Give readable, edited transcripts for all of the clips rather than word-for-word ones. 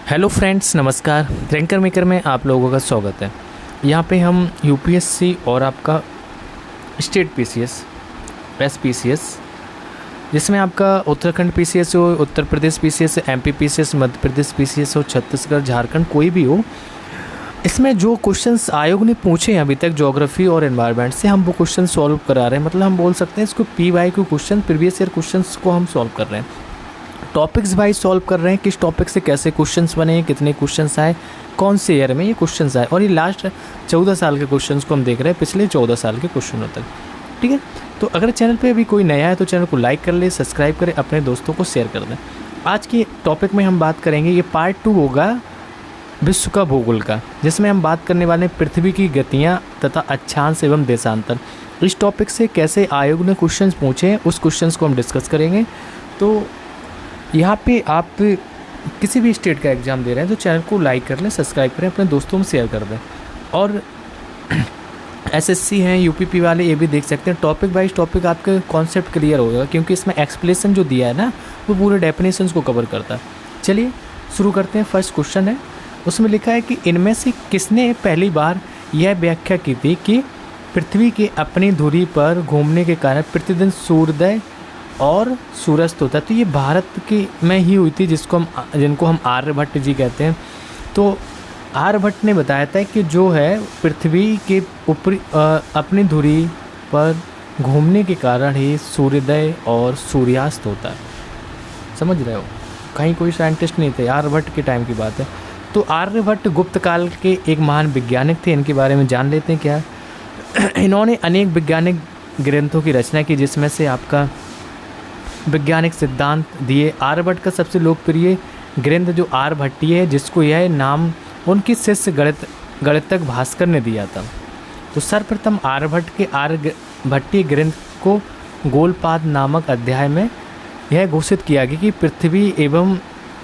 Hello friends, नमस्कार। Ranker maker में आप लोगों का स्वागत है। यहाँ पे हम यूपीएससी और आपका स्टेट पीसीएस, एसपीसीएस, जिसमें आपका उत्तराखंड पीसीएस हो, Uttar Pradesh PCS, MP PCS, Madhya Pradesh PCS हो, छत्तीसगढ़, झारखंड, कोई भी हो, इसमें जो क्वेश्चंस आयोग ने पूछे हैं अभी तक ज्योग्राफी और एनवायरनमेंट से, हम वो क्वेश्चन सॉल्व करा रहे हैं। मतलब हम बोल सकते हैं इसको PYQ question, previous year questions को हम सॉल्व कर रहे हैं। टॉपिक्स वाइज सॉल्व कर रहे हैं, किस टॉपिक से कैसे क्वेश्चंस बने, कितने क्वेश्चंस आए, कौन से ईयर में ये क्वेश्चंस आए, और ये लास्ट 14 साल के क्वेश्चंस को हम देख रहे हैं, पिछले 14 साल के क्वेश्चनों तक। ठीक है, तो अगर चैनल पे अभी कोई नया है तो चैनल को लाइक कर ले, सब्सक्राइब करें, अपने दोस्तों को शेयर कर दें। आज के टॉपिक में हम बात करेंगे, ये पार्ट 2 होगा विश्व का भूगोल का, जिसमें हम बात करने वाले हैं पृथ्वी की गतियाँ तथा अक्षांश एवं देशांतर। इस टॉपिक से कैसे आयोग ने क्वेश्चंस पूछे हैं उस क्वेश्चंस को हम डिस्कस करेंगे। तो यहाँ पे आप किसी भी स्टेट का एग्ज़ाम दे रहे हैं तो चैनल को लाइक कर लें, सब्सक्राइब करें, अपने दोस्तों में शेयर कर दें। और SSC हैं, UPP वाले, ये भी देख सकते हैं। टॉपिक वाइज टॉपिक आपके कॉन्सेप्ट क्लियर होगा, क्योंकि इसमें एक्सप्लेनेशन जो दिया है ना, वो पूरे डेफिनेशंस को कवर करता है। चलिए शुरू करते हैं। फर्स्ट क्वेश्चन है, उसमें लिखा है कि इनमें से किसने पहली बार यह व्याख्या की थी कि पृथ्वी के अपनी धुरी पर घूमने के कारण प्रतिदिन सूर्योदय और सूर्यास्त होता है। तो ये भारत की में ही हुई थी, जिनको हम आर्यभट्ट जी कहते हैं। तो आर्यभट्ट ने बताया था कि जो है पृथ्वी के ऊपरी अपनी धुरी पर घूमने के कारण ही सूर्योदय और सूर्यास्त होता है। समझ रहे हो, कहीं कोई साइंटिस्ट नहीं थे, आर्यभट्ट के टाइम की बात है। तो आर्यभट्ट गुप्त काल के एक महान वैज्ञानिक थे। इनके बारे में जान लेते हैं क्या। इन्होंने अनेक वैज्ञानिक ग्रंथों की रचना की, जिसमें से आपका वैज्ञानिक सिद्धांत दिए। आर्यभट्ट का सबसे लोकप्रिय ग्रंथ जो आर्यभट्टीय है, जिसको यह नाम उनके शिष्य गणितज्ञ भास्कर ने दिया था। तो सर्वप्रथम आर्यभट्ट के आर्यभट्टीय ग्रंथ को गोलपाद नामक अध्याय में यह घोषित किया गया कि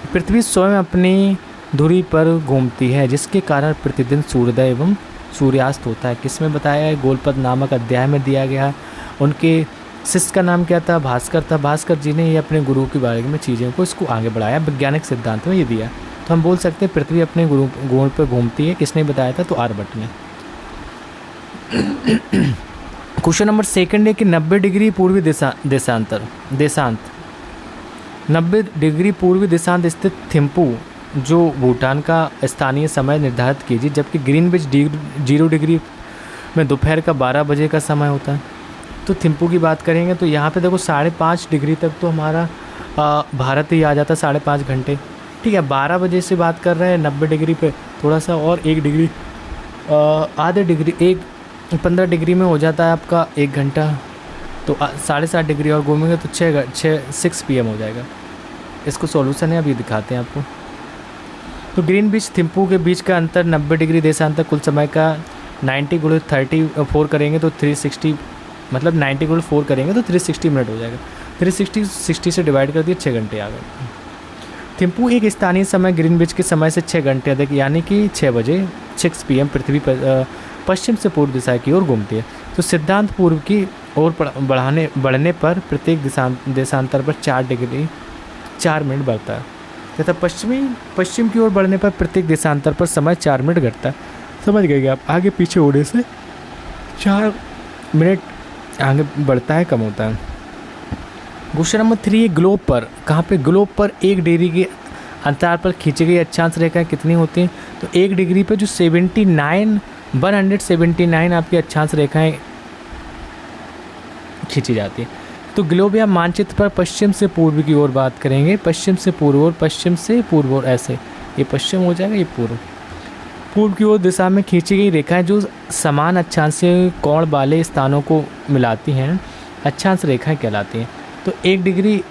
पृथ्वी स्वयं अपनी धुरी पर घूमती है, जिसके कारण प्रतिदिन सूर्योदय एवं सूर्यास्त होता है। किसमें बताया है? गोलपाद नामक अध्याय में दिया गया। उनके शिष्य का नाम क्या था? भास्कर था। भास्कर जी ने ये अपने गुरु के बारे में चीज़ों को इसको आगे बढ़ाया, वैज्ञानिक सिद्धांत में ये दिया। तो हम बोल सकते हैं पृथ्वी अपने गोल पर घूमती है। किसने बताया था? तो आर्यभट्ट ने। क्वेश्चन नंबर सेकंड है कि 90 डिग्री पूर्वी देशांत 90 डिग्री पूर्वी देशांत स्थित थिम्पू जो भूटान का स्थानीय समय निर्धारित कीजिए, जबकि ग्रीनविच 0 डिग्री में दोपहर का 12 बजे का समय होता है। तो थिम्पू की बात करेंगे तो यहाँ पे देखो 5.5 डिग्री तक तो हमारा भारत ही आ जाता है, 5.5 घंटे। ठीक है, 12 बजे से बात कर रहे हैं, 90 डिग्री पे थोड़ा सा और 1 डिग्री, आधे डिग्री, 15 डिग्री में हो जाता है आपका 1 घंटा। तो 7.5 डिग्री और घूमेंगे तो 6 PM हो जाएगा। इसको सॉल्यूशन है, अभी दिखाते हैं आपको। तो ग्रीनविच थिम्पू के बीच का अंतर 90 डिग्री देशांतर, कुल समय का 90 × 34 करेंगे तो 360, मतलब 90 × 4 करेंगे तो 360 मिनट हो जाएगा। 360 से डिवाइड कर दिए, 6 घंटे आ गए। थिम्पू एक स्थानीय समय ग्रीनविच के समय से 6 घंटे अधिक, यानी कि 6 बजे 6 PM पृथ्वी पर पश्चिम से पूर्व दिशा की ओर घूमती है। तो सिद्धांत पूर्व की ओर बढ़ने पर प्रत्येक देशांतर पर 4 डिग्री 4 मिनट बढ़ता है, तथा पश्चिम की ओर बढ़ने पर प्रत्येक देशांतर पर समय 4 मिनट घटता है। समझ गए आप? आगे पीछे होने से 4 मिनट आगे बढ़ता है, कम होता है। क्वेश्चन नंबर 3, ग्लोब पर, कहाँ पे? ग्लोब पर 1 डिग्री के अंतराल पर खींची गई अक्षांश रेखाएं कितनी होती हैं? तो 1 डिग्री पे जो 179 आपकी अक्षांश रेखाएं खींची जाती हैं। तो ग्लोब या मानचित्र पर पश्चिम से पूर्व की ओर बात करेंगे, पश्चिम से पूर्व और पश्चिम से पूर्व और ऐसे, ये पश्चिम हो जाएगा, ये पूर्व की ओर दिशा में खींची गई रेखाएं जो समान अक्षांशीय कोण वाले स्थानों को मिलाती हैं, अक्षांश रेखाएं कहलाती हैं। तो 1 डिग्री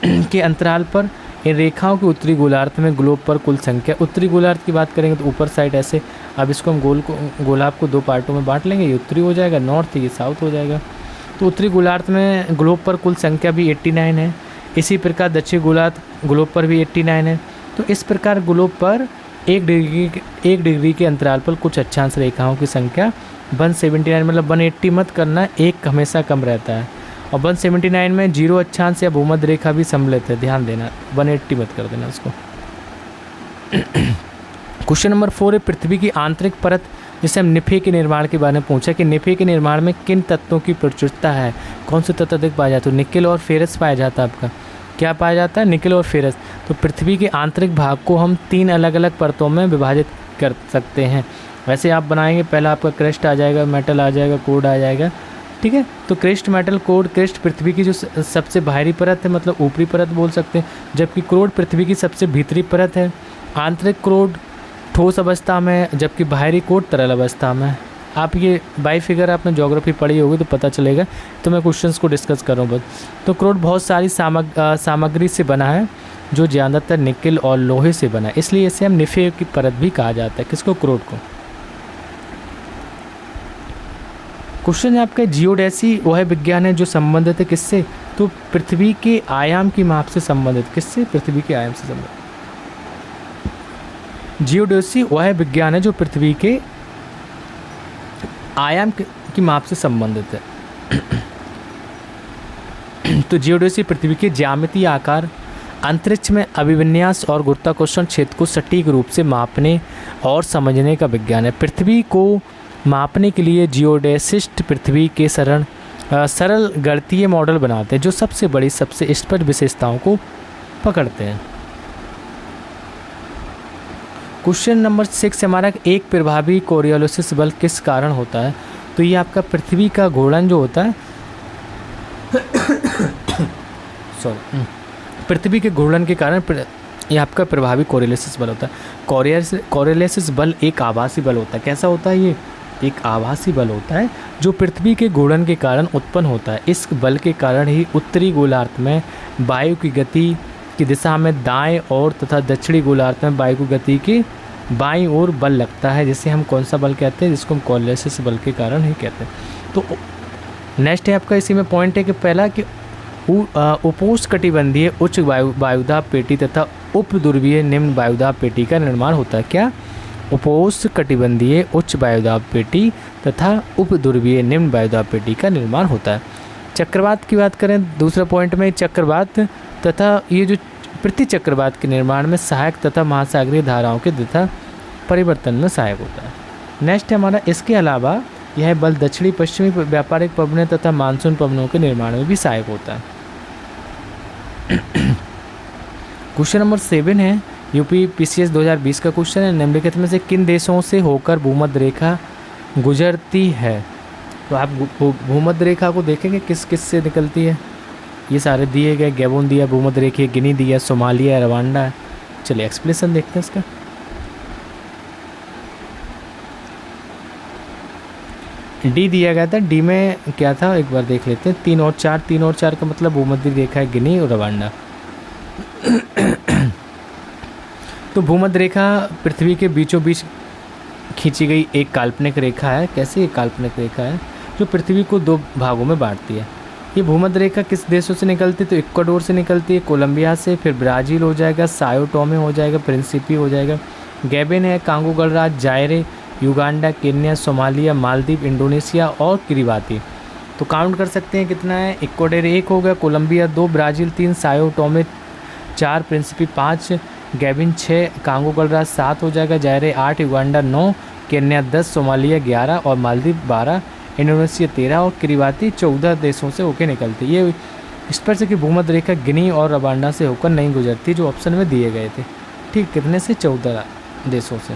के अंतराल पर इन रेखाओं के उत्तरी गोलार्ध में ग्लोब पर कुल संख्या, उत्तरी गोलार्ध की बात करेंगे तो ऊपर साइड ऐसे। अब इसको हम गोलार्ध को 2 पार्टों में बांट लेंगे, ये उत्तरी हो जाएगा नॉर्थ, ये साउथ हो जाएगा। तो उत्तरी गोलार्ध में ग्लोब पर कुल संख्या भी 89 है। इसी प्रकार दक्षिण गोलार्ध ग्लोब पर भी 89 है। तो इस प्रकार ग्लोब पर 1 डिग्री के अंतराल पर कुछ अक्षांश रेखाओं की संख्या 179, मतलब 180 मत करना, 1 हमेशा कम रहता है। और 179 में 0 अक्षांश या भूमध्य रेखा भी सम्मिलित है, ध्यान देना, 180 मत कर देना उसको। क्वेश्चन नंबर 4 है पृथ्वी की आंतरिक परत, जिसे हम निफे के निर्माण के बारे में पूछा कि निफे के निर्माण में किन तत्वों की प्रचुरता है, कौन से तत्व अधिक पाया जाता है। निकेल और फेरस पाया जाता है। आपका क्या पाया जाता है? निकेल और फेरस। तो पृथ्वी के आंतरिक भाग को हम 3 अलग अलग परतों में विभाजित कर सकते हैं। वैसे आप बनाएंगे, पहला आपका क्रस्ट आ जाएगा, मेटल आ जाएगा, कोड आ जाएगा, ठीक है। तो क्रस्ट, मेटल, कोड। क्रस्ट पृथ्वी की जो सबसे बाहरी परत है, मतलब ऊपरी परत बोल सकते हैं, जबकि क्रोड पृथ्वी की सबसे भीतरी परत है। आंतरिक क्रोड ठोस अवस्था में, जबकि बाहरी कोड तरल अवस्था में। आप ये बाई फिगर आपने ज्योग्राफी पढ़ी होगी तो पता चलेगा, तो मैं क्वेश्चंस को डिस्कस कर रहा हूँ बस। तो क्रोड बहुत सारी सामग्री से बना है, जो ज़्यादातर निकेल और लोहे से बना है, इसलिए इसे हम निफे की परत भी कहा जाता है। किसको? क्रोड को। क्वेश्चन है आपका जियोडेसी वह विज्ञान है जो संबंधित है किससे? तो पृथ्वी के आयाम की माप से संबंधित। किससे? पृथ्वी के आयाम से संबंधित। जियोडेसी वह विज्ञान है जो पृथ्वी के आयाम की माप से संबंधित है। तो जियोडेसी पृथ्वी के ज्यामितीय आकार, अंतरिक्ष में अभिविन्यास और गुरुत्वाकर्षण क्षेत्र को सटीक रूप से मापने और समझने का विज्ञान है। पृथ्वी को मापने के लिए जियोडेसिस्ट पृथ्वी के सरल गणितीय मॉडल बनाते हैं, जो सबसे बड़ी, सबसे स्पष्ट विशेषताओं को पकड़ते हैं। क्वेश्चन नंबर 6 हमारा, एक प्रभावी कोरियोलिस बल किस कारण होता है? तो ये आपका पृथ्वी का घूर्णन जो होता है पृथ्वी के घूर्णन के कारण ये आपका प्रभावी कोरियोलिस बल होता है। कोरियोलिस बल एक आभासी बल होता है। कैसा होता है? ये एक आभासी बल होता है जो पृथ्वी के घूर्णन के कारण उत्पन्न होता है। इस बल के कारण ही उत्तरी गोलार्ध में वायु की गति की दिशा में दाएं और तथा दक्षिणी गोलार्ध में वायु की गति की बाईं ओर बल लगता है, जिसे हम कौन सा बल कहते हैं? जिसको हम कोरियोलिस बल के कारण ही कहते हैं। तो नेक्स्ट है आपका, इसी में पॉइंट है कि पहला कि उपोष्णकटिबंधीय उच्च वायुदाब पेटी तथा उप ध्रुवीय निम्न वायुदाब पेटी का निर्माण होता है। क्या? उपोष्णकटिबंधीय उच्च वायुदाब पेटी तथा उप ध्रुवीय निम्न वायुदाब पेटी का निर्माण होता है। चक्रवात की बात करें दूसरा पॉइंट में, चक्रवात तथा ये जो प्रति चक्रवात के निर्माण में सहायक तथा महासागरीय धाराओं के दिशा परिवर्तन में सहायक होता है। नेक्स्ट है हमारा, इसके अलावा यह बल दक्षिणी पश्चिमी व्यापारिक पवनों तथा मानसून पवनों के निर्माण में भी सहायक होता है। क्वेश्चन नंबर 7 है यूपी पीसीएस 2020 का क्वेश्चन है, निम्नलिखित में से किन देशों से होकर भूमध्य रेखा गुजरती है? तो आप भूमध्य रेखा को देखेंगे किस किस से निकलती है। ये सारे दिए गए, गैबोन दिया, भूमध्य रेखा, गिनी दिया, सोमालिया, रवांडा। चलिए एक्सप्लेनेशन देखते हैं इसका। डी दिया गया था, डी में क्या था एक बार देख लेते हैं। 3 और 4 का मतलब भूमध्य रेखा है, गिनी और रवांडा। तो भूमध्य रेखा पृथ्वी के बीचों बीच खींची गई एक काल्पनिक रेखा है। कैसे? एक काल्पनिक रेखा है जो पृथ्वी को 2 भागों में बांटती है। ये भूमध्य रेखा किस देशों से निकलती है? तो इक्वाडोर से निकलती है, कोलंबिया से, फिर ब्राज़ील हो जाएगा, साओ टोमे हो जाएगा, प्रिंसिपी हो जाएगा, गैबन है, कांगो गणराज्य, जायरे, Uganda, Kenya, Somalia, Maldives, Indonesia और किरिबाती। तो काउंट कर सकते हैं कितना है। इक्वाडोर 1 हो गया, Colombia 2, Brazil 3, Sao Tome 4, Principe 5, Gabon 6, Congo गणराज्य 7 हो जाएगा, जायरे 8, युगांडा 9, केन्या 10, सोमालिया 11 और मालदीव 12, इंडोनेशिया 13 और किरिबाती 14 देशों से होकर निकलती। ये इस पर से कि भूमध्य रेखा गिनी और रवांडा से होकर नहीं गुजरती, जो ऑप्शन में दिए गए थे। ठीक, कितने से? 14 देशों से।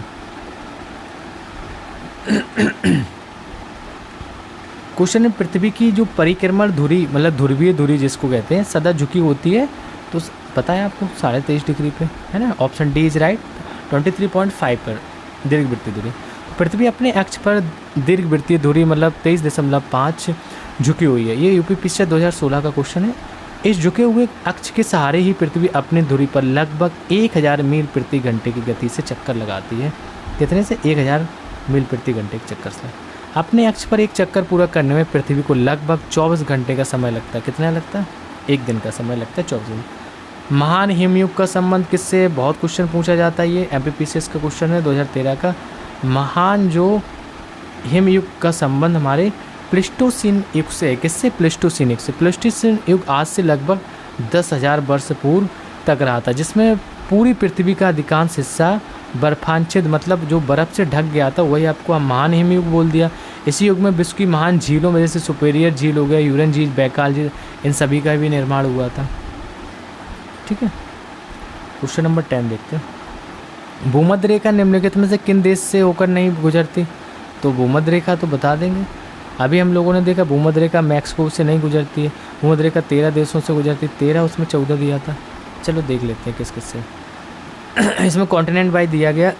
क्वेश्चन है, पृथ्वी की जो परिक्रमण धुरी, मतलब ध्रुवीय धुरी जिसको कहते हैं, सदा झुकी होती है। तो पता है आपको 23.5 डिग्री पे, है ना। Option D is right. 23.5 पर दीर्घवृत्तीय धुरी। पृथ्वी अपने अक्ष पर दीर्घवृत्तीय धुरी मतलब 23.5 झुकी हुई है। ये यूपी पीसीएस 2016 का क्वेश्चन है। इस झुके हुए अक्ष के सहारे ही पृथ्वी अपनी धुरी पर लगभग 1000 मील प्रति घंटे की गति से चक्कर लगाती है। कितने से? 1000 मील प्रति घंटे के चक्कर से। अपने अक्ष पर एक चक्कर पूरा करने में पृथ्वी को लगभग 24 घंटे का समय लगता है। कितना लगता है? 1 दिन का समय लगता है, 24 दिन। महान हिमयुग का संबंध किससे? बहुत क्वेश्चन पूछा जाता है। ये एमपीपीसीएस का क्वेश्चन है 2013 का। महान जो हिमयुग का संबंध हमारे प्लेस्टोसीन युग से है। किससे? प्लेस्टोसीन युग से। प्लेस्टोसीन युग आज से लगभग 10,000 वर्ष पूर्व तक रहा था, जिसमें पूरी पृथ्वी का अधिकांश हिस्सा बर्फाच्छिद मतलब जो बर्फ़ से ढक गया था, वही आपको महान हिमयुग बोल दिया। इसी युग में विश्व की महान झीलों में जैसे सुपेरियर झील हो गया, यूरन झील, बैकाल झील, इन सभी का भी निर्माण हुआ था। ठीक है, क्वेश्चन नंबर 10 देखते हैं। भूमध्य रेखा निम्नलिखित में से किन देश से होकर नहीं गुजरती? तो भूमध्य रेखा तो बता देंगे, अभी हम लोगों ने देखा भूमध्य रेखा मैक्सिको से नहीं गुजरती है। भूमध्य रेखा 13 देशों से गुजरती, 13 उसमें 14 दिया था। चलो देख लेते हैं किस किस से। इसमें कॉन्टिनेंट वाइज दिया गया।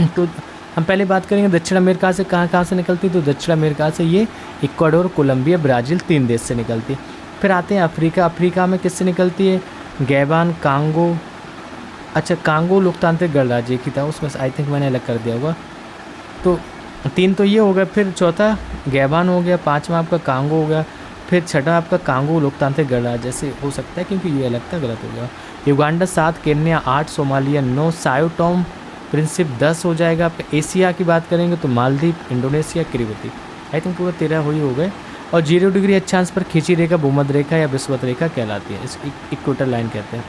तो हम पहले बात करेंगे दक्षिण अमेरिका से कहाँ से निकलती। तो दक्षिण अमेरिका से ये इक्वाडोर, कोलंबिया, ब्राज़ील 3 देश से निकलती। फिर आते हैं अफ्रीका। अफ्रीका में किससे निकलती है? गैबान, कांगो। अच्छा, कांगो लोकतांत्रिक गणराज्य की था, उसमें आई थिंक मैंने अलग कर दिया होगा। तो 3 तो ये हो गया, फिर चौथा गैबान हो गया, 5वां आपका कांगो हो गया, फिर छठा आपका कांगो लोकतांत्रिक गणराज्य से हो सकता है क्योंकि ये अलग था, गलत हो गया। Uganda 7, Kenya 8, Somalia 9, Sao Tome Principe 10 हो जाएगा। एशिया की बात करेंगे तो Maldives, Indonesia, Kiribati. I think पूरा 13 हो गए। और 0 डिग्री अक्षांश पर खींची रेखा भूमध्य रेखा या विषुवत रेखा कहलाती है, इस इक्वेटर लाइन कहते हैं।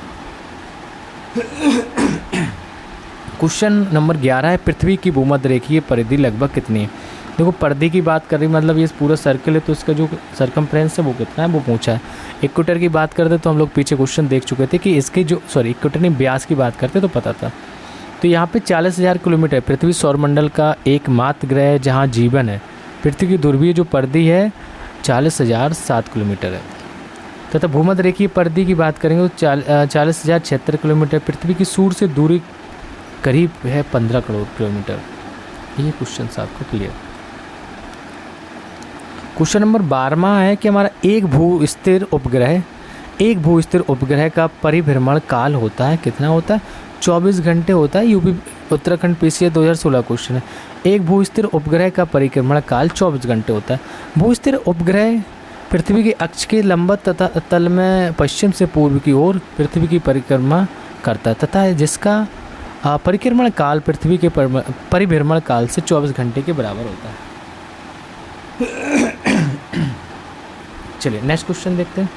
क्वेश्चन नंबर 11 है, पृथ्वी की भूमध्य रेखीय परिधि लगभग कितनी है? देखो परिधि की बात कर रही मतलब ये पूरा सर्कल है, तो इसका जो सर्कमफ्रेंस है वो कितना है वो पूछा है। इक्वेटर की बात करते तो हम लोग पीछे क्वेश्चन देख चुके थे कि इसके जो इक्वेटर नहीं व्यास की बात करते तो पता था। तो यहाँ पे 40,000 किलोमीटर। पृथ्वी सौरमंडल का एकमात्र ग्रह है जहाँ जीवन है। पृथ्वी की ध्रुवीय जो परिधि है 40,007 किलोमीटर है। तथा भूमध्य रेखीय परिधि की बात करेंगे तो 40,076 किलोमीटर। पृथ्वी की सूर्य से दूरी करीब है 15 करोड़ किलोमीटर। ये क्वेश्चन आपको क्लियर। क्वेश्चन नंबर 12वां है कि हमारा एक भू स्थिर उपग्रह का परिभ्रमण काल होता है, कितना होता है? 24 घंटे होता है। यूपी उत्तराखंड PCS 2016 क्वेश्चन है। एक भू स्थिर उपग्रह का परिक्रमण काल 24 घंटे होता है। भू स्थिर उपग्रह पृथ्वी के अक्ष के लंबवत तथा तल में पश्चिम से पूर्व की ओर पृथ्वी की परिक्रमा करता है तथा जिसका परिक्रमण काल पृथ्वी के परिभ्रमण काल से 24 घंटे के बराबर होता है। चलिए नेक्स्ट क्वेश्चन देखते हैं।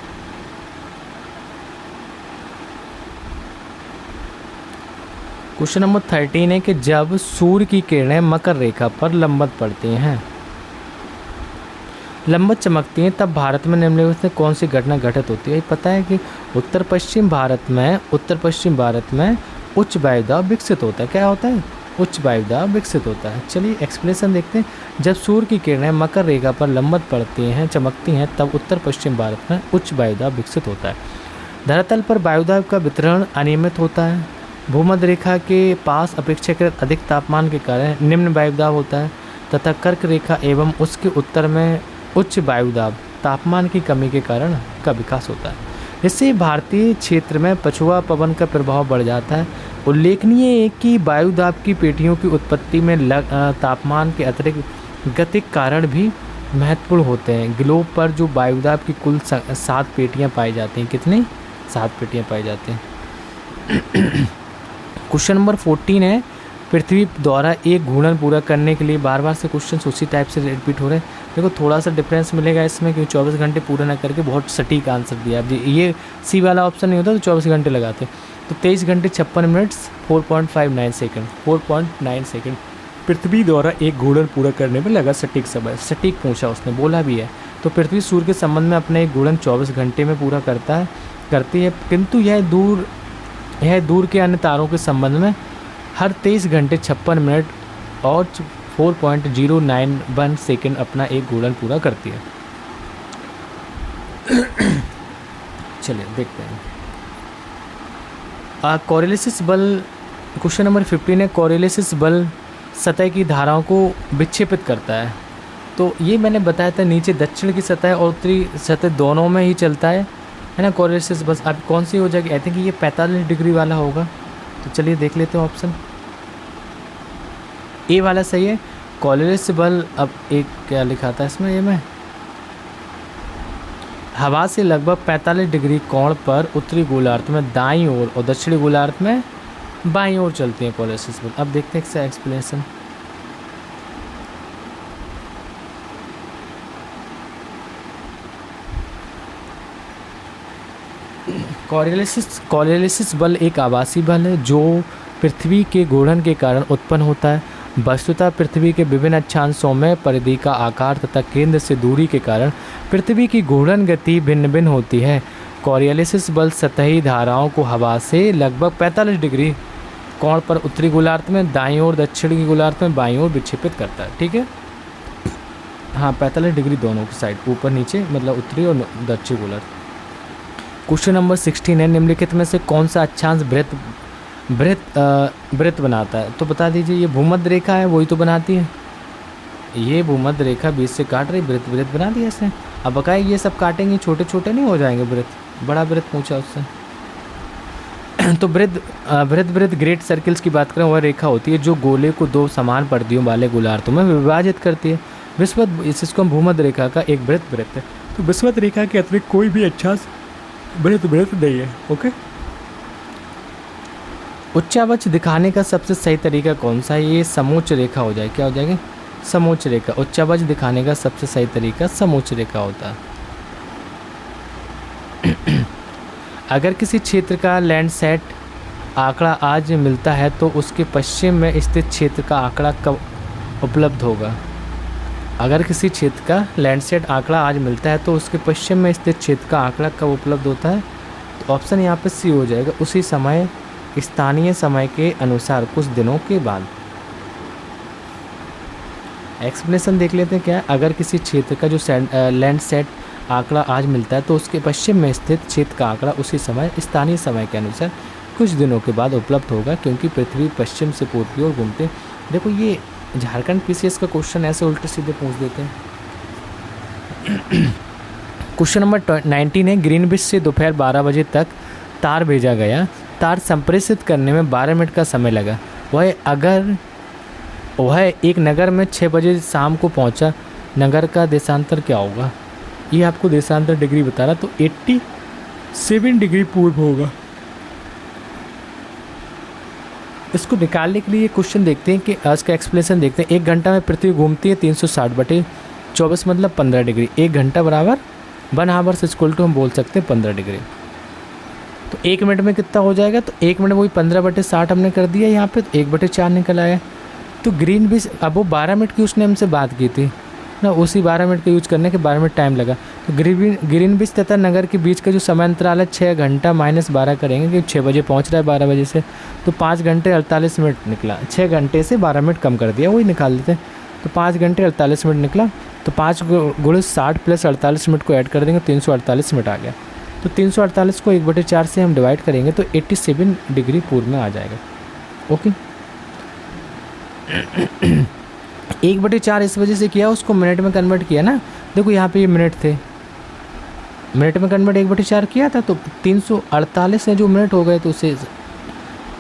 क्वेश्चन नंबर 13 है कि जब सूर्य की किरणें मकर रेखा पर लंबवत पड़ती हैं, लंबवत चमकती हैं, तब भारत में निम्नलिखित में कौन सी घटना घटित होती है? पता है कि उत्तर पश्चिम भारत में उच्च वायुदाब विकसित होता है। क्या होता है? उच्च वायुदाब विकसित होता है। चलिए एक्सप्लेनेशन देखते हैं। जब सूर्य की किरणें मकर रेखा पर लंबवत पड़ती हैं, चमकती हैं, तब उत्तर पश्चिम भारत में उच्च वायुदाब विकसित होता है। धरातल पर वायुदाब का वितरण अनियमित होता है। भूमध्य रेखा के पास अपेक्षाकृत अधिक तापमान के कारण निम्न वायुदाब होता है तथा कर्क रेखा एवं उसके उत्तर में उच्च वायुदाब तापमान की कमी के कारण का विकास होता है। इससे भारतीय क्षेत्र में पछुआ पवन का प्रभाव बढ़ जाता है। उल्लेखनीय है कि वायुदाब की पेटियों की उत्पत्ति में तापमान के अतिरिक्त गतिक कारण भी महत्वपूर्ण होते हैं। ग्लोब पर जो वायुदाब की कुल 7 पेटियाँ पाई जाती हैं। कितनी? 7 पेटियाँ पाई जाती हैं। क्वेश्चन नंबर 14 है, पृथ्वी द्वारा एक घूर्णन पूरा करने के लिए बार बार से क्वेश्चन उसी टाइप से रिपीट हो रहे हैं। देखो थोड़ा सा डिफरेंस मिलेगा इसमें क्योंकि 24 घंटे पूरा ना करके बहुत सटीक आंसर दिया। अब ये सी वाला ऑप्शन नहीं होता तो 24 घंटे लगाते। तो 23 घंटे 56 मिनट 4.59 सेकेंड पृथ्वी द्वारा एक घूर्णन पूरा करने में लगा सटीक समय। सटीक पूछा उसने, बोला भी है। तो पृथ्वी सूर्य के संबंध में अपना एक घूर्णन 24 घंटे में पूरा करती है, किंतु यह दूर के अन्य तारों के संबंध में हर 23 घंटे 56 मिनट और 4.091 सेकेंड अपना एक घूर्णन पूरा करती है। चलिए देखते हैं। कोरिलेसिस बल, क्वेश्चन नंबर 15 है, कोरिलेसिस बल सतह की धाराओं को विक्षेपित करता है। तो ये मैंने बताया था, नीचे दक्षिण की सतह और उत्तरी सतह दोनों में ही चलता है ना कोरिलेसिस बल। अब कौन सी हो जाएगी? आई थिंक ये 45 डिग्री वाला होगा। तो चलिए देख लेते हैं ऑप्शन ए वाला सही है। कोरिलेसिस बल, अब एक क्या लिखा था इसमें ये में, हवा से लगभग 45 डिग्री कोण पर उत्तरी गोलार्ध में दाईं ओर और दक्षिणी गोलार्ध में बाईं ओर चलती है कोरिलेसिस बल। अब देखते हैं इसका एक्सप्लेनेशन। कोरिलेसिस बल एक आभासी बल है जो पृथ्वी के घूर्णन के कारण उत्पन्न होता है। वस्तुतः पृथ्वी के विभिन्न अक्षांशों में परिधि का आकार तथा केंद्र से दूरी के कारण पृथ्वी की घूर्णन गति भिन्न भिन्न होती है। कोरियोलिस बल सतही धाराओं को हवा से लगभग 45 डिग्री कोण पर उत्तरी गोलार्ध में दाईं ओर, दक्षिणी गोलार्ध में बाईं ओर विक्षेपित करता है। ठीक है, हाँ 45 डिग्री दोनों की साइड, ऊपर नीचे, मतलब उत्तरी और दक्षिणी गोलार्ध। क्वेश्चन नंबर 16 है, निम्नलिखित में से कौन सा अक्षांश वृत्त बनाता है? तो बता दीजिए। ये भूमध्य रेखा है, वही तो बनाती है। ये भूमध्य रेखा बीच से काट रही, वृत्त बना दिया इसने। अब बकाए ये सब काटेंगे, छोटे छोटे नहीं हो जाएंगे वृत्त, बड़ा वृत्त पूछा उससे। तो वृत्त ग्रेट सर्किल्स की बात करें, वह रेखा होती है जो गोले को दो समान परिधियों वाले गोलार्धों में विभाजित करती है। विषुवत, इसको हम भूमध्य रेखा का एक वृत्त है। तो विषुवत रेखा के अतिरिक्त कोई भी अक्षांश वृत्त नहीं है। ओके, उच्चावच दिखाने का सबसे सही तरीका कौन सा है? ये समोच्च रेखा हो जाए। क्या हो जाएगी? समोच्च रेखा। उच्चावच दिखाने का सबसे सही तरीका समोच्च रेखा होता है। अगर किसी क्षेत्र का लैंडसेट आंकड़ा आज मिलता है तो उसके पश्चिम में स्थित क्षेत्र का आंकड़ा कब उपलब्ध होगा? अगर किसी क्षेत्र का लैंडसेट आंकड़ा आज मिलता है तो उसके पश्चिम में स्थित क्षेत्र का आंकड़ा कब उपलब्ध होता है? तो ऑप्शन यहाँ पे सी हो जाएगा, उसी समय, स्थानीय समय के अनुसार कुछ दिनों के बाद। एक्सप्लेनेशन देख लेते हैं क्या है। अगर किसी क्षेत्र का जो लैंडसेट आंकड़ा आज मिलता है तो उसके पश्चिम में स्थित क्षेत्र का आंकड़ा उसी समय, स्थानीय समय के अनुसार कुछ दिनों के बाद उपलब्ध होगा, क्योंकि पृथ्वी पश्चिम से पूर्व की ओर घूमते। देखो ये झारखंड पीसीएस का क्वेश्चन ऐसे उल्टे सीधे पूछ देते हैं। क्वेश्चन नंबर 19 है, ग्रीनविच से दोपहर 12 बजे तक तार भेजा गया। तार संप्रेषित करने में 12 मिनट का समय लगा। वह एक नगर में 6 बजे शाम को पहुंचा। नगर का देशांतर क्या होगा? ये आपको देशांतर डिग्री बता रहा, तो 87 डिग्री पूर्व होगा। इसको निकालने के लिए क्वेश्चन देखते हैं कि इसका एक्सप्लेनेशन देखते हैं। 1 घंटा में पृथ्वी घूमती है 360/24, मतलब 15 डिग्री। 1 घंटा बराबर 1 आवर्स इक्वल टू हम बोल सकते हैं 15 डिग्री। तो 1 मिनट में कितना हो जाएगा? तो 1 मिनट वही 15/60 हमने कर दिया यहाँ पे, तो 1/4 निकल आया। तो ग्रीनविच, अब वो 12 मिनट की उसने हमसे बात की थी ना, उसी 12 मिनट का यूज करने के 12 मिनट टाइम लगा। तो ग्रीनविच तथा नगर के बीच का जो समय अंतराल है 6 घंटा -12 करेंगे, क्योंकि 6 बजे पहुँच रहा है 12 बजे से, तो 5 घंटे 48 मिनट निकला। 6 घंटे से 12 मिनट कम कर दिया, वही निकाल देते हैं। तो 5 घंटे 48 मिनट निकला। तो 5 × 60 + 48 मिनट को ऐड कर देंगे, 348 मिनट आ गया। तो 348 को 1/4 से हम डिवाइड करेंगे तो 87 डिग्री पूर्व में आ जाएगा। ओके, 1/4 इस वजह से किया, उसको मिनट में कन्वर्ट किया ना। देखो यहाँ पे ये मिनट थे, मिनट में कन्वर्ट 1/4 किया था, तो 348 में जो मिनट हो गए तो उसे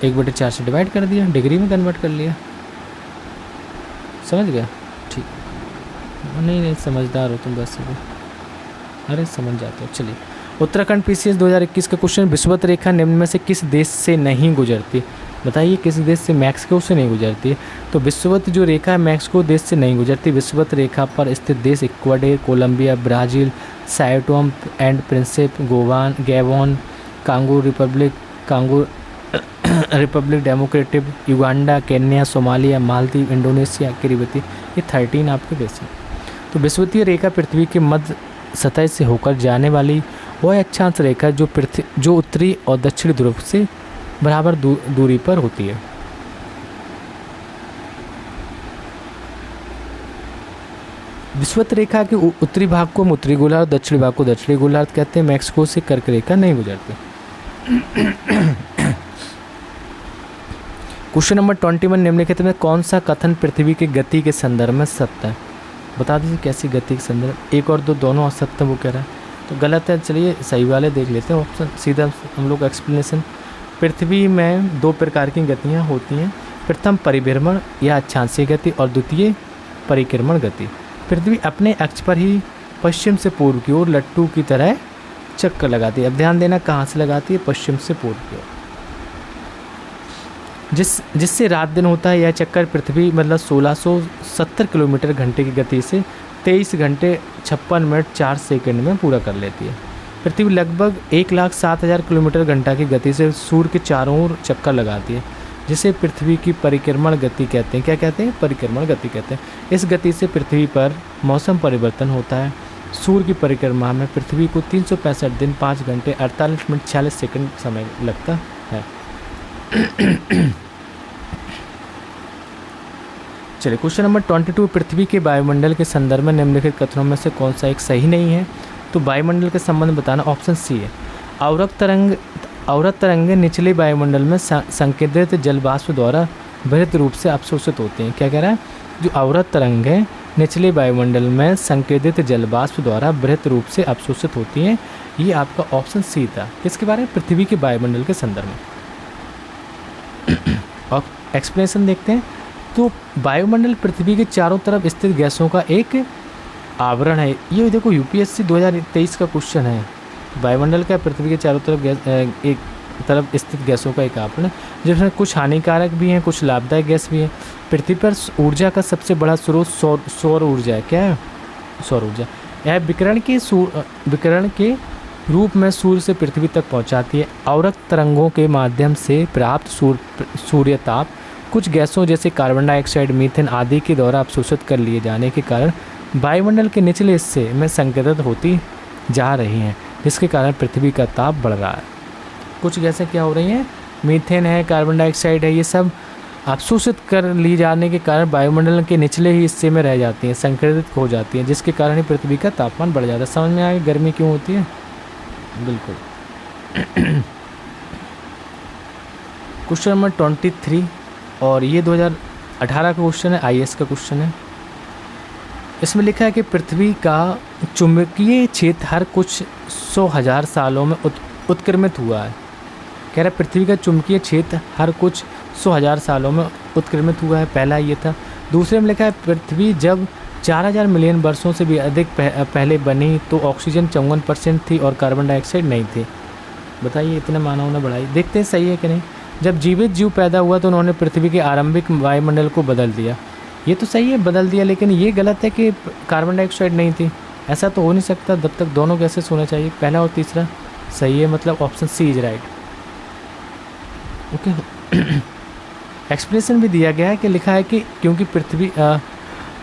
1/4 से डिवाइड कर दिया, डिग्री में कन्वर्ट कर लिया। समझ गया? ठीक, नहीं समझदार हो तुम बस। अरे समझ जाते हो। चलिए, उत्तराखंड पीसीएस 2021 का क्वेश्चन, विषुवत रेखा निम्न में से किस देश से नहीं गुजरती? बताइए किस देश से? मैक्सिको से नहीं गुजरती है। तो विषुवत जो रेखा है मैक्सिको देश से नहीं गुजरती। विषुवत रेखा पर स्थित देश Ecuador, Colombia, Brazil, Sao and Principe, Gabon, Congo Republic Democratic, Uganda, Kenya, Somalia, Maldives, Indonesia, Kiribati, ये 13 आपके देश हैं। तो विषुवतीय रेखा पृथ्वी के मध्य सतह से होकर जाने वाली वह अक्षांश रेखा जो उत्तरी और दक्षिणी ध्रुव से बराबर दूरी पर होती है। विषुवत रेखा के उत्तरी भाग को हम उत्तरी गोलार्ध, दक्षिणी भाग को दक्षिणी गोलार्ध कहते हैं। मैक्सिको से कर्क रेखा नहीं गुजरती। क्वेश्चन नंबर 21, निम्नलिखित में कौन सा कथन पृथ्वी की गति के संदर्भ में सत्य है? बता दीजिए कैसी गति के संदर्भ? 1 और 2 दोनों असत्य वो कह रहा है, तो गलत है। चलिए सही वाले देख लेते हैं ऑप्शन, सीधा हम लोग एक्सप्लेनेशन। पृथ्वी में 2 प्रकार की गतियाँ होती हैं। प्रथम परिभ्रमण या अक्षांशीय गति और द्वितीय परिक्रमण गति। पृथ्वी अपने अक्ष पर ही पश्चिम से पूर्व की ओर लट्टू की तरह चक्कर लगाती है। अब ध्यान देना कहाँ से लगाती है? पश्चिम से पूर्व की ओर, जिससे रात दिन होता है। यह चक्कर पृथ्वी मतलब 1670 किलोमीटर घंटे की गति से 23 घंटे 56 मिनट 4 सेकंड में पूरा कर लेती है। पृथ्वी लगभग 1,07,000 किलोमीटर घंटा की गति से सूर्य के चारों ओर चक्कर लगाती है। जिसे पृथ्वी की परिक्रमण गति कहते हैं। क्या कहते हैं? परिक्रमण गति कहते हैं। इस गति से पृथ्वी पर मौसम परिवर्तन होता है। सूर्य की परिक्रमा में पृथ्वी को 365 दिन 5 घंटे 48 मिनट 46 सेकंड समय लगता है। चलिए क्वेश्चन नंबर 22, पृथ्वी के वायुमंडल के संदर्भ में निम्नलिखित कथनों में से कौन सा एक सही नहीं है? तो वायुमंडल के संबंध बताना। ऑप्शन सी है। अवरत तरंगें निचले वायुमंडल में संकेंद्रित जलवाष्प द्वारा बृहत रूप से अवशोषित होती हैं। क्या कह रहा है? जो अवरत तरंगें निचले वायुमंडल में संकेंद्रित जलवाष्प द्वारा बृहत रूप से अवशोषित होती हैं। ये आपका ऑप्शन सी था। किसके बारे में? पृथ्वी के वायुमंडल के संदर्भ में। और एक्सप्लेनेशन देखते हैं। तो वायुमंडल पृथ्वी के चारों तरफ स्थित गैसों का एक आवरण है। ये देखो यूपीएससी 2023 का क्वेश्चन है। वायुमंडल का पृथ्वी के चारों तरफ एक तरफ स्थित गैसों का एक आवरण है, जिसमें कुछ हानिकारक भी हैं, कुछ लाभदायक गैस भी है। पृथ्वी पर ऊर्जा का सबसे बड़ा स्रोत सौर ऊर्जा है। क्या है? सौर ऊर्जा। यह विकिरण के रूप में सूर्य से पृथ्वी तक पहुंचाती है। अवरक्त तरंगों के माध्यम से प्राप्त सूर्य ताप कुछ गैसों जैसे कार्बन डाइऑक्साइड, मीथेन आदि के द्वारा अवशोषित कर लिए जाने के कारण वायुमंडल के निचले हिस्से में संकेतित होती जा रही हैं, जिसके कारण पृथ्वी का ताप बढ़ रहा है। कुछ गैसें क्या हो रही हैं? मीथेन है, कार्बन डाइऑक्साइड है, ये सब अवशोषित कर ली जाने के कारण वायुमंडल के निचले ही हिस्से में रह जाती हैं, संकेतित हो जाती हैं, जिसके कारण ही पृथ्वी का तापमान बढ़ जाता है। समझ में आया गर्मी क्यों होती है? बिल्कुल। क्वेश्चन नंबर 23 और ये 2018 का क्वेश्चन है, आईएएस का क्वेश्चन है। इसमें लिखा है कि पृथ्वी का चुंबकीय क्षेत्र हर कुछ 100,000 सालों में उत्क्रमित हुआ है। कह रहा है पृथ्वी का चुंबकीय क्षेत्र हर कुछ 100,000 सालों में उत्क्रमित हुआ है। पहला ये था। दूसरे में लिखा है पृथ्वी जब 4000 मिलियन वर्षों से भी अधिक पहले बनी तो ऑक्सीजन 54% थी और कार्बन डाइऑक्साइड नहीं थी। बताइए इतने मानव ने बढ़ाई। देखते हैं सही है कि नहीं। जब जीवित जीव पैदा हुआ तो उन्होंने पृथ्वी के आरंभिक वायुमंडल को बदल दिया। ये तो सही है, बदल दिया, लेकिन ये गलत है कि कार्बन डाइऑक्साइड नहीं थी। ऐसा तो हो नहीं सकता। जब तक दोनों गैसेस होना चाहिए, पहला और तीसरा सही है, मतलब option C is right. Okay. Explanation भी दिया गया है कि लिखा है कि क्योंकि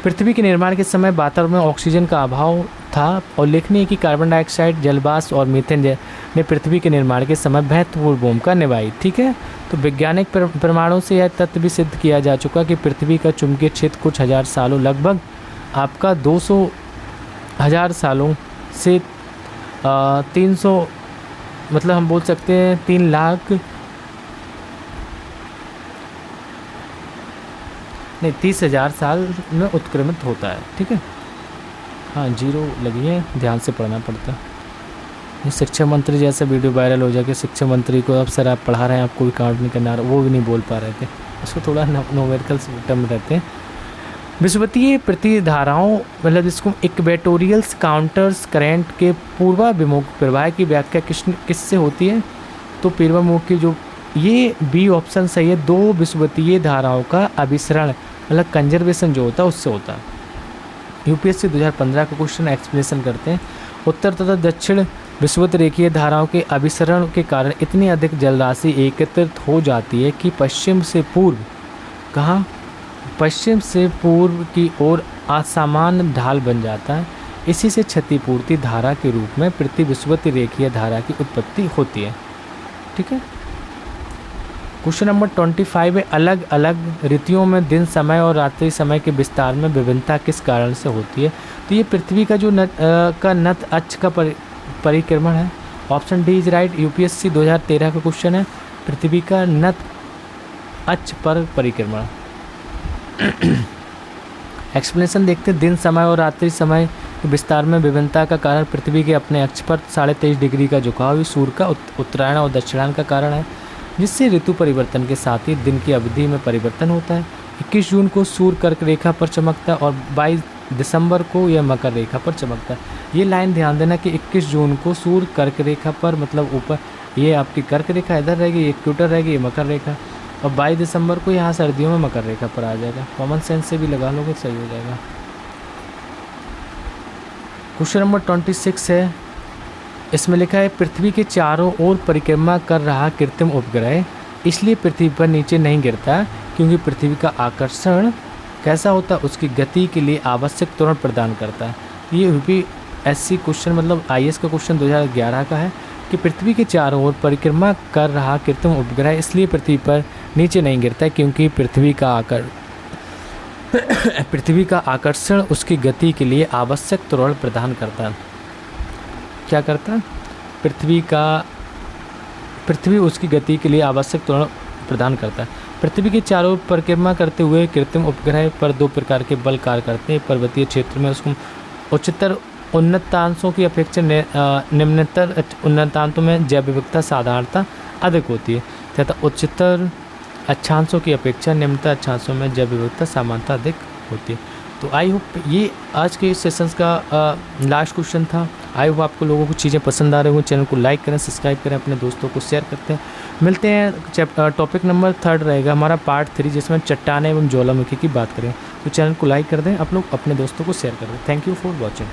पृथ्वी के निर्माण के समय वातावरण में ऑक्सीजन का अभाव था और उल्लेखनीय कि कार्बन डाइऑक्साइड, जलवाष्प और मीथेन ने पृथ्वी के निर्माण के समय महत्वपूर्ण भूमिका निभाई। ठीक है। तो वैज्ञानिक प्रमाणों से यह तथ्य भी सिद्ध किया जा चुका कि पृथ्वी का चुंबकीय क्षेत्र कुछ हज़ार सालों, लगभग आपका 200,000 सालों से 300, मतलब हम बोल सकते हैं 3 लाख नहीं 30,000 साल में उत्क्रमित होता है। ठीक है। हाँ, जीरो लगी है, ध्यान से पढ़ना पड़ता है। ये शिक्षा मंत्री जैसा वीडियो वायरल हो जाए कि शिक्षा मंत्री को अब सर आप पढ़ा रहे हैं, आपको भी काउंट नहीं करना, वो भी नहीं बोल पा रहे थे। उसको थोड़ा न्यूमेरिकल टर्म रहते हैं। विषुवतीय प्रतिधाराओं, मतलब इसको इक्वेटोरियल्स काउंटर्स करंट के पूर्वाभिमुख प्रवाह की व्याख्या किससे होती है? तो पूर्वाभिमुख की जो, ये बी ऑप्शन सही है। 2 विषुवतीय धाराओं का अभिसरण, मतलब कंजर्वेशन जो होता है उससे होता है। यूपीएससी 2015 का क्वेश्चन एक्सप्लेनेशन करते हैं। उत्तर तथा दक्षिण विषुवत रेखीय धाराओं के अभिसरण के कारण इतनी अधिक जलराशि एकत्रित हो जाती है कि पश्चिम से पूर्व, कहाँ? पश्चिम से पूर्व की ओर असामान्य ढाल बन जाता है। इसी से क्षतिपूर्ति धारा के रूप में प्रतिविषुवत रेखीय धारा की उत्पत्ति होती है। ठीक है। क्वेश्चन नंबर 25 है, अलग अलग ऋतुओं में दिन समय और रात्रि समय के विस्तार में विभिन्नता किस कारण से होती है? तो ये पृथ्वी का जो नत अक्ष का परिक्रमण है। Option D is right. UPSC 2013 का क्वेश्चन है, पृथ्वी का नत अक्ष पर परिक्रमण। एक्सप्लेनेशन देखते हैं। दिन समय और रात्रि समय के विस्तार में विभिन्नता का कारण पृथ्वी के अपने अक्ष पर 23.5 डिग्री का झुकाव सूर्य का उत्तरायण और दक्षिणायन का कारण है, जिससे ऋतु परिवर्तन के साथ ही दिन की अवधि में परिवर्तन होता है। 21 जून को सूर्य कर्क रेखा पर चमकता है और 22 दिसंबर को यह मकर रेखा पर चमकता है। ये लाइन ध्यान देना कि 21 जून को सूर्य कर्क रेखा पर, मतलब ऊपर ये आपकी कर्क रेखा इधर रहेगी, इक्वेटर रहेगी, ये मकर रेखा, और 22 दिसंबर को यहाँ सर्दियों में मकर रेखा पर आ जाएगा। कॉमन सेंस से भी लगा लोगे सही हो जाएगा। क्वेश्चन नंबर 26 है। इसमें लिखा है पृथ्वी के चारों ओर परिक्रमा कर रहा कृत्रिम उपग्रह इसलिए पृथ्वी पर नीचे नहीं गिरता, क्योंकि पृथ्वी का आकर्षण कैसा होता है, उसकी गति के लिए आवश्यक त्वरण प्रदान करता है। ये यूपीएससी क्वेश्चन मतलब आईएएस का क्वेश्चन 2011 का है कि पृथ्वी के चारों ओर परिक्रमा कर रहा कृत्रिम उपग्रह इसलिए पृथ्वी पर नीचे नहीं गिरता है, क्योंकि पृथ्वी का आकर्षण उसकी गति के लिए आवश्यक त्वरण प्रदान करता है। क्या करता है? पृथ्वी उसकी गति के लिए आवश्यक त्वरण प्रदान करता है। पृथ्वी के चारों ओर परिक्रमा करते हुए कृत्रिम उपग्रह पर दो प्रकार के बल कार्य करते हैं। पर्वतीय क्षेत्र में उसको उच्चतर उन्नतांशों की अपेक्षा निम्नतर उन्नतांशों में जैव विविधता साधारणता अधिक होती है तथा उच्चतर अक्षांशों की अपेक्षा निम्नतर अक्षांशों में जैव विविधता सामान्यता अधिक होती है। तो आई होप ये आज के सेशंस का लास्ट क्वेश्चन था। आई होप आपको लोगों को चीज़ें पसंद आ रही हों। चैनल को लाइक करें, सब्सक्राइब करें, अपने दोस्तों को शेयर करते हैं। मिलते हैं टॉपिक नंबर 3 रहेगा हमारा पार्ट 3, जिसमें चट्टानें एवं ज्वालामुखी की बात करें। तो चैनल को लाइक कर दें, आप लोग अपने दोस्तों को शेयर कर दें। Thank you for watching.